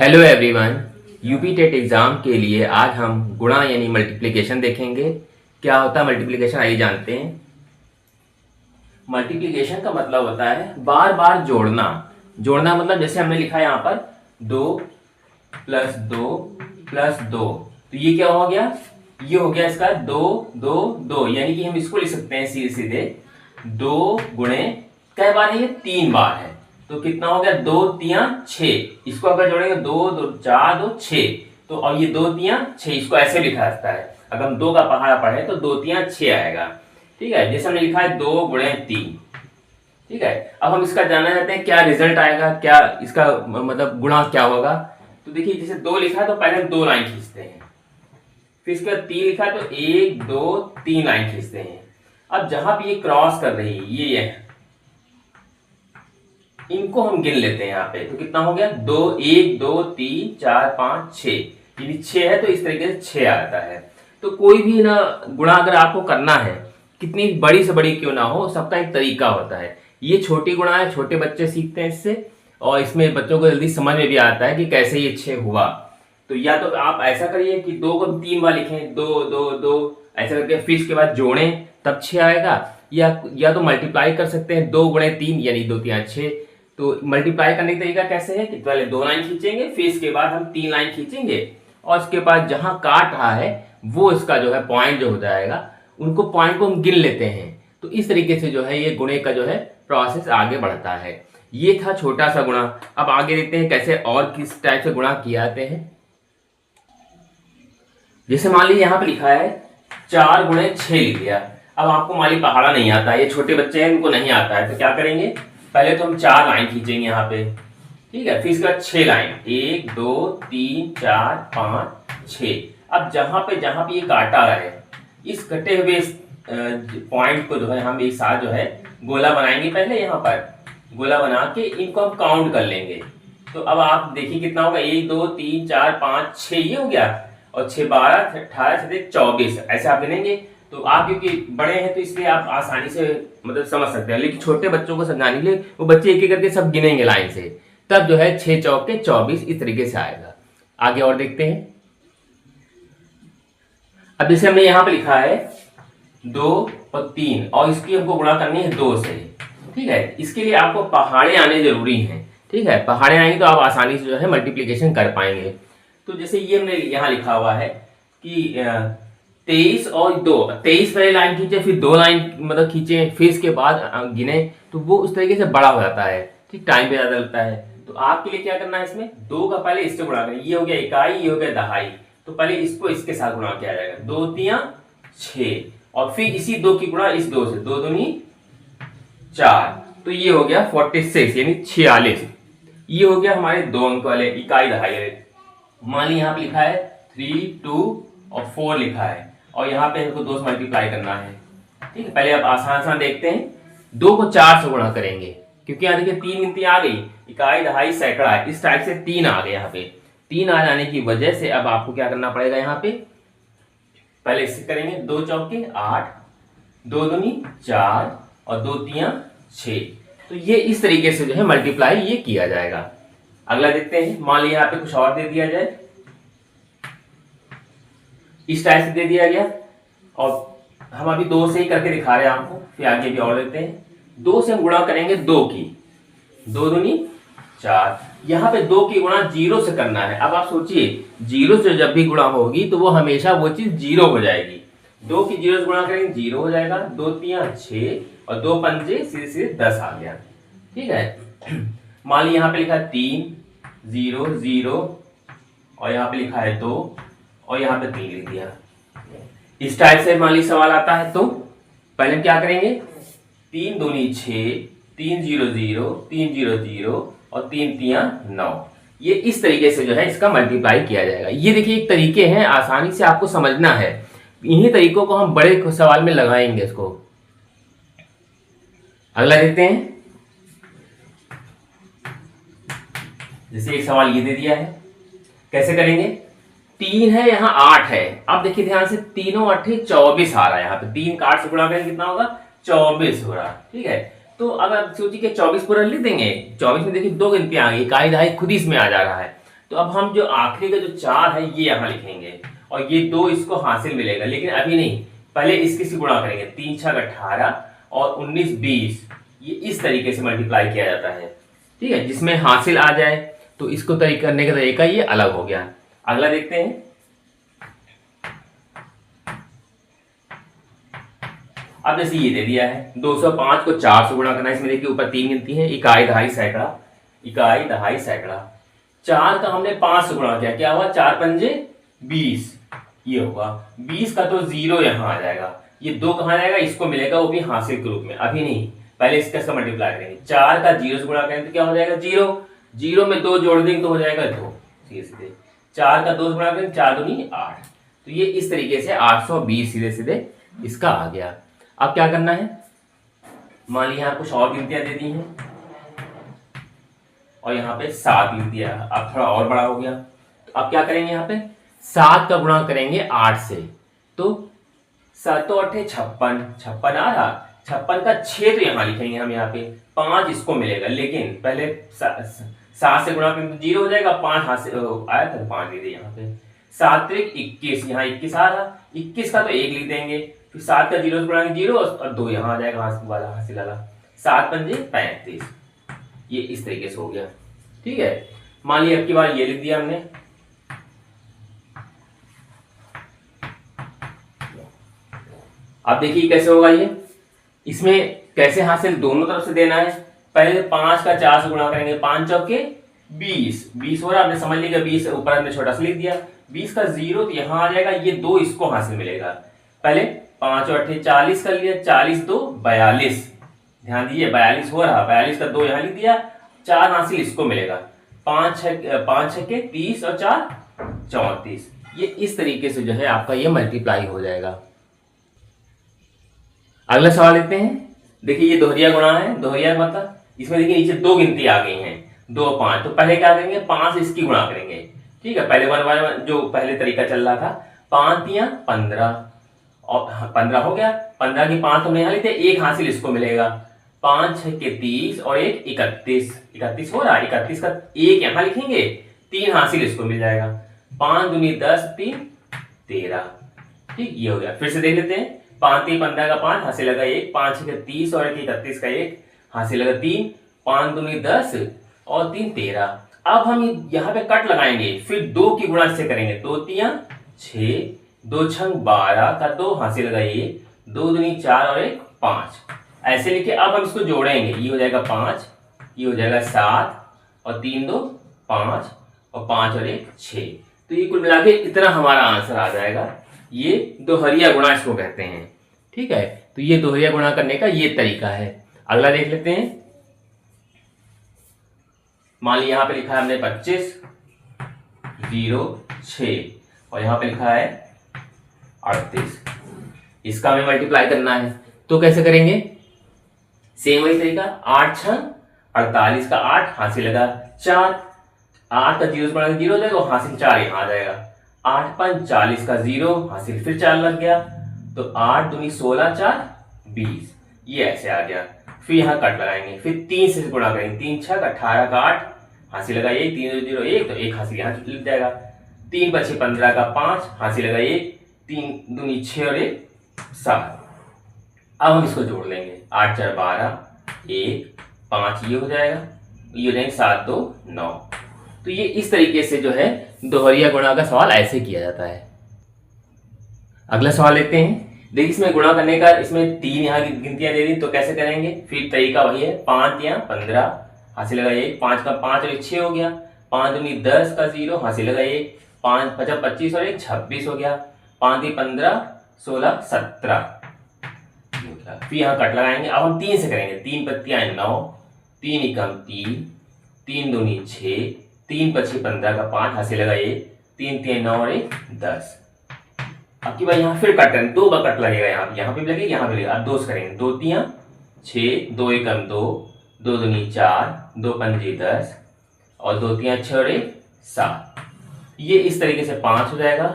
Hello everyone. UP TET exam के लिए आज हम गुणा यानी मल्टीप्लिकेशन देखेंगे। क्या होता है मल्टीप्लिकेशन, आइए जानते हैं। मल्टीप्लिकेशन का मतलब होता है बार बार जोड़ना। जोड़ना मतलब जैसे हमने लिखा है यहाँ पर 2 + 2 + 2, तो ये क्या हो गया, ये हो गया इसका 2 2 2, यानी कि हम इसको लिख सकते हैं सीधे सीधे 2 गुणे कै बार है, ये 3 बार है, तो कितना हो गया 2 3 6। इसको अगर जोड़ेंगे 2 2 4 2 6, तो अब ये 2 3 6, इसको ऐसे लिखा जाता है। अगर हम 2 का पहाड़ा पढ़े तो 2 3 6 आएगा। ठीक है, जैसे हमने लिखा है 2 गुणे 3। ठीक है, अब हम इसका जानना चाहते हैं क्या रिजल्ट आएगा, क्या इसका मतलब गुणा क्या होगा। तो देखिए जैसे 2 लिखा है तो पहले हम 2 लाइन खींचते हैं, फिर इसके बाद 3 लिखा है तो 1 2 3 लाइन खींचते हैं। अब जहां भी ये क्रॉस कर रही है ये इनको हम गिन लेते हैं यहाँ पे, तो कितना हो गया 2 1 2 3 4 5 6, यदि 6 है तो इस तरीके से 6 आता है। तो कोई भी ना गुणा अगर आपको करना है, कितनी बड़ी से बड़ी क्यों ना हो, सबका एक तरीका होता है। ये छोटी गुणा है, छोटे बच्चे सीखते हैं इससे, और इसमें बच्चों को जल्दी समझ में भी आता है कि कैसे ये 6 हुआ। तो या तो आप ऐसा करिए कि 2 को 3 बार लिखें, 2 2 2 ऐसा करके, फिर इसके बाद जोड़ें तब 6 आएगा। या तो मल्टीप्लाई कर सकते हैं 2 गुणे 3 यानी 2 3 6। तो मल्टीप्लाई करने का तरीका कैसे है कि पहले 2 लाइन खींचेंगे, फिर इसके बाद हम 3 लाइन खींचेंगे, और इसके बाद जहां काट रहा है वो इसका जो है पॉइंट जो हो जाएगा, उनको पॉइंट को हम गिन लेते हैं। तो इस तरीके से जो है ये गुणे का जो है प्रोसेस आगे बढ़ता है। ये था छोटा सा गुणा। अब आगे देखते हैं कैसे और किस टाइप से गुणा किए जाते हैं। जैसे मान लीजिए यहाँ पे लिखा है 4 गुणे 6 लिख दिया। अब आपको मान लीजिए पहाड़ा नहीं आता है, ये छोटे बच्चे हैं इनको नहीं आता है, तो क्या करेंगे, पहले तो हम 4 लाइन खींचेंगे यहाँ पे। ठीक है, फिर इसके बाद 6 लाइन, 1 2 3 4 5 6। अब जहां पे ये काटा है, इस कटे हुए पॉइंट को जो है हम एक साथ जो है गोला बनाएंगे। पहले यहाँ पर गोला बना के इनको हम काउंट कर लेंगे। तो अब आप देखिए कितना होगा, 1 2 3 4 5 6, ये हो गया, और 6 12 18 24, ऐसे आप गिनेंगे। तो आप क्योंकि बड़े हैं तो इसलिए आप आसानी से मतलब समझ सकते हैं, लेकिन छोटे बच्चों को समझाने के लिए वो बच्चे एक एक करके सब गिनेंगे लाइन से, तब जो है 6 चौके 24 इस तरीके से आएगा। आगे और देखते हैं। अब जैसे हमने यहाँ पे लिखा है 2 और 3, और इसकी हमको गुणा करनी है 2 से। ठीक है, इसके लिए आपको पहाड़े आने जरूरी हैं। ठीक है, पहाड़े आएंगे तो आप आसानी से जो है मल्टीप्लीकेशन कर पाएंगे। तो जैसे ये हमने यहाँ लिखा हुआ है कि 23 और 2, 23 पहले लाइन खींचे, फिर 2 लाइन मतलब खींचे, फिर इसके बाद गिने, तो वो उस तरीके से बड़ा हो जाता है। ठीक, टाइम पे ज्यादा लगता है। तो आपके लिए क्या करना है, इसमें 2 का पहले इससे गुणा करें, ये हो गया इकाई, ये हो गया दहाई, तो पहले इसको इसके साथ गुणा किया जाएगा, 2 3 6, और फिर इसी 2 की गुणा इस 2 से, 2 दूनी 4, तो ये हो गया 46 यानी 46। ये हो गया हमारे 2 अंक वाले इकाई दहाई वाले। मान ली यहाँ पे लिखा है 3 2 और 4 लिखा है, और यहाँ पे हमको 2 से मल्टीप्लाई करना है। ठीक है, पहले आप आसान देखते हैं, 2 को 4 से गुणा करेंगे, क्योंकि यहाँ देखिए 3 गिनती आ गई, इकाई दहाई सैकड़ा है, इस टाइप से 3 आ गए। यहाँ पे 3 आ जाने की वजह से अब आपको क्या करना पड़ेगा, यहाँ पे पहले इससे करेंगे 2 चौके 8, 2 दूनी 4 और 2 3 6। तो ये इस तरीके से जो है मल्टीप्लाई ये किया जाएगा। अगला देखते हैं, मान लीजिए यहाँ पे कुछ और दे दिया जाए, इस टाइप से दे दिया गया, और हम अभी 2 से ही करके दिखा रहे हैं आपको, फिर आगे भी और लेते हैं। 2 से हम गुणा करेंगे 2 की, 2 दूनी 4, यहाँ पे 2 की गुणा 0 से करना है। अब आप सोचिए 0 से जब भी गुणा होगी तो वो हमेशा वो चीज 0 हो जाएगी। 2 की 0 से गुणा करेंगे 0 हो जाएगा, 2 3 6 और 2 पंजे सीधे 10 आ गया। ठीक है, मान लीजिए यहाँ पे लिखा है 3 0 0, और यहाँ पे लिखा है 2, और यहाँ पे 3 लिख दिया। इस टाइप से मान लीजिए सवाल आता है, तो पहले हम क्या करेंगे, 3 दूनी 6, 3 0 0 3 0 0 और 3 3 9, ये इस तरीके से जो है इसका मल्टीप्लाई किया जाएगा। ये देखिए एक तरीके हैं, आसानी से आपको समझना है, इन्हीं तरीकों को हम बड़े सवाल में लगाएंगे इसको। अगला देखते हैं, जैसे एक सवाल ये दे दिया है, कैसे करेंगे, 3 है यहाँ 8 है। अब देखिए ध्यान से, 3 8 24 आ रहा है, यहाँ पे 3 का 8 से गुणा करेंगे कितना होगा, 24 हो रहा। ठीक है, तो अब आप सोचिए कि 24 पूरा लिख देंगे, 24 में देखिए 2 गिनती आ गई, इकाई दहाई खुद ही इसमें आ जा रहा है। तो अब हम जो आखिरी का जो 4 है ये यहाँ लिखेंगे और ये 2 इसको हासिल मिलेगा, लेकिन अभी नहीं, पहले इसके से गुणा करेंगे। 3 छक 18 और 19 20, ये इस तरीके से मल्टीप्लाई किया जाता है। ठीक है, जिसमें हासिल आ जाए तो इसको करने का तरीका ये अलग हो गया। अगला देखते हैं। अब जैसे ये दे दिया है 205 को 4 से गुणा करना है। इसमें देखिए ऊपर 3 गिनती है, इकाई दहाई सैकड़ा, इकाई दहाई सैकड़ा। 4 का हमने 5 से गुणा किया, क्या हुआ 4 पंजे 20, ये होगा 20 का तो 0 यहाँ आ जाएगा। ये 2 कहाँ जाएगा, इसको मिलेगा वो भी हासिल के रूप में, अभी नहीं, पहले इसका मल्टीप्लाई करेंगे। 4 का 0 से गुणा करेंगे तो क्या हो जाएगा 0, 0 में 2 जोड़ देंगे तो हो जाएगा 2, सीधे सीधे। 4 का 2 से गुणा करेंगे 4 दूनी 8, तो ये इस तरीके से 820 सीधे सीधे इसका आ गया। अब क्या करना है, मान लीजिए यहाँ कुछ और गिनतियां दे दी हैं और यहाँ पे 7 लिख दिया, अब थोड़ा और बड़ा हो गया। तो अब क्या करेंगे, यहाँ पे 7 का गुणा करेंगे 8 से, तो 7 8 56, 56 आ रहा, 56 का 6 तो यहाँ लिखेंगे हम, यहाँ पे 5 इसको मिलेगा, लेकिन पहले 7 से गुणा करेंगे तो 0 हो जाएगा, 5 हाथ से आया था 5 लिख दिए यहाँ पे। 7 त्रिक 21, यहाँ 21 आ रहा, 21 का तो 1 लिख देंगे, फिर 7 का 0 से गुणा 0 और 2 यहाँ आ जाएगा हासिल वाला, हासिल वाला। 7 पंजे 35, ये इस तरीके से हो गया। ठीक है, मान लिया अब की बार ये लिख दिया हमने। अब देखिए कैसे होगा ये, इसमें कैसे हासिल दोनों तरफ से देना है। पहले 5 का 4 से गुणा करेंगे, 5 चौके 20, 20 हो रहा, आपने समझ लिया 20 ऊपर हमने छोटा सा लिख दिया। 20 का 0 तो यहाँ आ जाएगा, ये 2 इसको हासिल मिलेगा। पहले 5 और 8 40 कर लिया, 40 2 42, ध्यान दीजिए 42 हो रहा, 42 का 2 यहाँ लिख दिया, 4 हासिल इसको मिलेगा। 5 छक्के 30 और 4 34, ये इस तरीके से जो है आपका ये मल्टीप्लाई हो जाएगा। अगला सवाल लेते हैं। देखिए ये दोहरिया गुणा है, दोहरिया मतलब इसमें देखिए नीचे 2 गिनती आ गई हैं, 2 और 5, तो पहले क्या करेंगे 5 इसकी गुणा करेंगे। ठीक है, पहले 1 जो पहले तरीका चल रहा था, 5 या 15 और 15 हो गया, 15 की 5 हमने यहाँ लिखते, 1 हासिल इसको मिलेगा। 5 छक्के 30 और 1 31, 31 हो रहा, 31 का 1 यहाँ लिखेंगे, 3 हासिल इसको मिल जाएगा। 5 दूनी 10 3 13, ठीक ये हो गया। फिर से देख लेते हैं, 5 3 15 का 5 हासिल लगा 1, 5 छक्के 30 और 1 31 का 1 हासिल लगा 3, 5 दूनी 10 और 3 13। अब हम यहाँ पे कट लगाएंगे, फिर 2 की गुणा से करेंगे, 2 3 6, 2 छंग 12 का 2 हासिल लगा 1, 2 दूनी 4 और 1 5, ऐसे लिखे। अब हम इसको जोड़ेंगे, ये हो जाएगा 5, ये हो जाएगा 7 और 3 2 5 और 5 और 1 6, तो ये कुल मिला के इतना हमारा आंसर आ जाएगा। ये दोहरिया गुणा इसको कहते हैं। ठीक है, तो ये दोहरिया गुणा करने का ये तरीका है। अगला देख लेते हैं। मान लीजिए यहाँ पे लिखा है हमने 25 0 6 और यहाँ पे लिखा है 38, इसका हमें मल्टीप्लाई करना है, तो कैसे करेंगे, सेम वही तरीका, 8 6 48 का 8 हासिल लगा 4, 8 का 0 से बढ़ा 0 हो जाएगा, हासिल 4 यहाँ आ जाएगा। 8 5 40 का 0 हासिल फिर 4 लग गया, तो 8 दूनी 16 4 20, ये ऐसे आ गया। फिर यहाँ कट लगाएंगे, फिर 3 से गुणा करेंगे, 3 6 18 का 8 हासिल लगा 1, 3 0 1, तो 1 हासिल यहाँ लग जाएगा। 3 5 15 का 5 हासिल लगा 1, 3 दूनी 6 और 1 7। अब हम इसको जोड़ लेंगे, 8 4 12 1 5, ये हो जाएगा, ये हो जाएंगे 7 2 9। तो ये इस तरीके से जो है दोहरिया गुणा का सवाल ऐसे किया जाता है। अगला सवाल लेते हैं। देखिए इसमें गुणा करने का, इसमें 3 यहाँ की गिनतियां दे दी, तो कैसे करेंगे, फिर तरीका वही है, 5 या 15 हासिल लगा 1, 5 का 5 और 1 6 हो गया, 5 दूनी 10 का 0 हासिल लगा 1, 5 5 25 और 1 26 हो गया, 5 3 15 16 17, फिर यहाँ कट लगाएंगे। अब हम 3 से करेंगे, 3 पत्तियां 9, 3 एकम 3, 3 दूनी 6, 3 5 15 का 5 हासिल लगा 1, 3 3 9 और 1 10। अब की बार यहाँ फिर कट करेंगे, 2 बार कट लगेगा, यहाँ पे भी लगेगा, यहाँ पे लगेगा। अब 2 से करेंगे, 2 3 6, 2 एकम 2, 2 दूनी 4, 2 पंजे 10 और 2 3 6 और 1 7, ये इस तरीके से 5 हो जाएगा।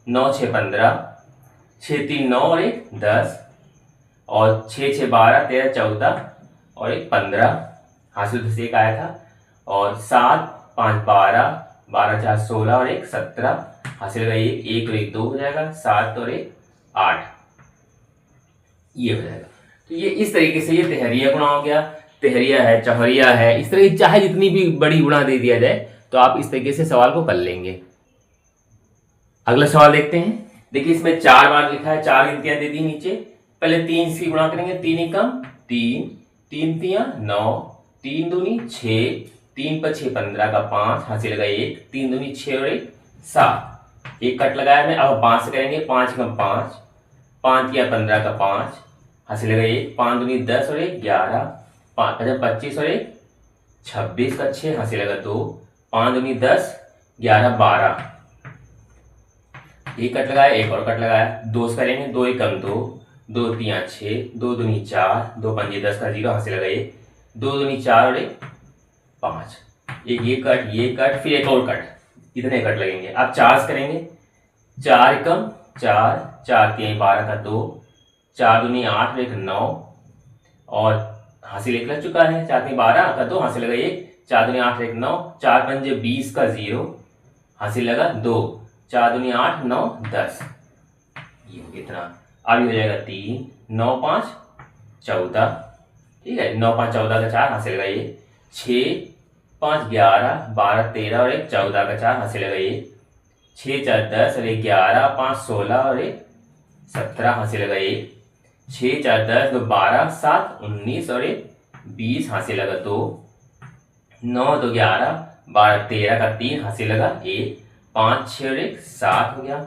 9 6 15, 6 3 9 और 1 10 और 6 6 12 13 14 और 1 15, हासिल से 1 आया था, और 7 5 12 12 4 16 और 1 17 हासिल का 1 और 1 2 हो जाएगा, 7 और 1 8 ये हो जाएगा। तो ये इस तरीके से ये तिहरिया गुणा हो गया, तिहरिया है, चौहरिया है, इस तरह की चाहे जितनी भी बड़ी गुणा दे दिया जाए तो आप इस तरीके से सवाल को कर लेंगे। अगला सवाल देखते हैं। देखिए इसमें 4 बार लिखा है, 4 गिनतियां दे दी नीचे। पहले 3 इसकी गुणा करेंगे, 3 एकम 3, 3 तियां 9, 3 दूनी 6, 3 पर 6 15 का 5 हासिल का 1, 3 दूनी 6 और 1 7, एक कट लगाया मैं। अब 5 से करेंगे, 5 एकम 5, 5 तियां 15 का 5 हासिल का 1, 5 दूनी 10 और 1 11, 5 25 और 1 26 का 6 हासिल का 2, 5 दूनी 10 11 12, एक कट लगाया, एक और कट लगाया, 2 से करेंगे, 2 एकम 2, 2 तियां 6, 2 दूनी 4, 2 पंजे 10 का 0 हासिल का 1, 2 दूनी 4 और 1 5, एक ये कट फिर एक और कट, इतने कट लगेंगे। अब 4 से करेंगे, 4 एकम 4, 4 तियां 12 का 2, 4 दूनी 8 और 1 9 और हासिल 1 लग चुका है, 4 तियां 12 का 2 हासिल लगा 1, 4 दूनी 8 और 1 9, 4 पंजे 20 का 0 हासिल लगा 2, 4 दूनी 8 9 10, ये कितना अब हो जाएगा 3 9 5 14, ठीक है, 9 5 14 का 4 हासिल लगा 1, 6 5 11 12 13 और 1 14 का 4 हासिल लगा 1, 6 4 10 और 1 11 5 16 और 1 17 हासिल लगा 1, 6 4 10 2 12 7 19 और 1 20 हासिल लगा 2, 9 2 11 12 13 का 3 हासिल लगा 1, 5 6 और 1 7 हो गया,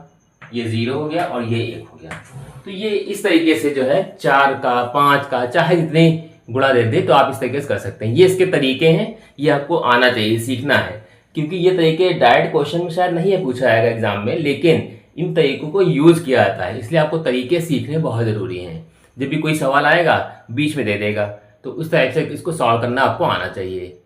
ये 0 हो गया और ये 1 हो गया। तो ये इस तरीके से जो है 4 का 5 का चाहे जितने गुणा दे दे तो आप इस तरीके से कर सकते हैं। ये इसके तरीके हैं, ये आपको आना चाहिए, सीखना है, क्योंकि ये तरीके डायरेक्ट क्वेश्चन में शायद नहीं है पूछा जाएगा एग्जाम में, लेकिन इन तरीकों को यूज किया जाता है, इसलिए आपको तरीके सीखने बहुत जरूरी हैं। जब भी कोई सवाल आएगा बीच में दे देगा तो उस टाइप से इसको सॉल्व करना आपको आना चाहिए।